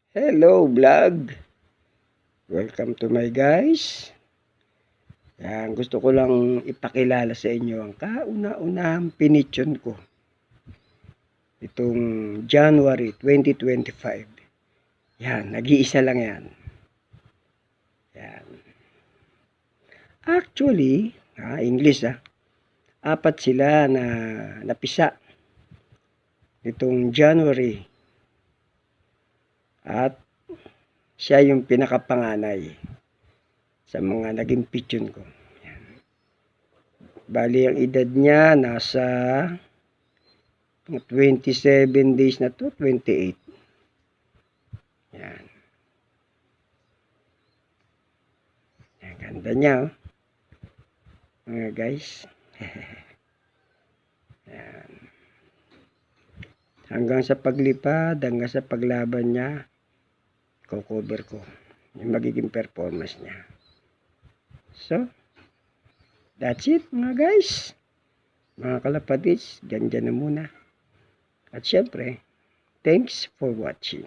Hello vlog! Welcome to my guys. Yan, gusto ko lang ipakilala sa inyo ang kauna-unahang pinitsyon ko itong January 2025. Yan, nag-iisa lang yan. Yan. Actually, English apat sila na napisa itong January. At siya yung pinakapanganay sa mga naging pigeon ko. Yan. Bali, ang edad niya nasa 27 days na to, 28. Yan. Ang ganda niya, oh. Mga guys. Yan. Hanggang sa paglipad, hanggang sa paglaban niya, cover ko yung magiging performance niya. So, that's it mga guys. Mga kalapatids, dyan na muna. At syempre, thanks for watching.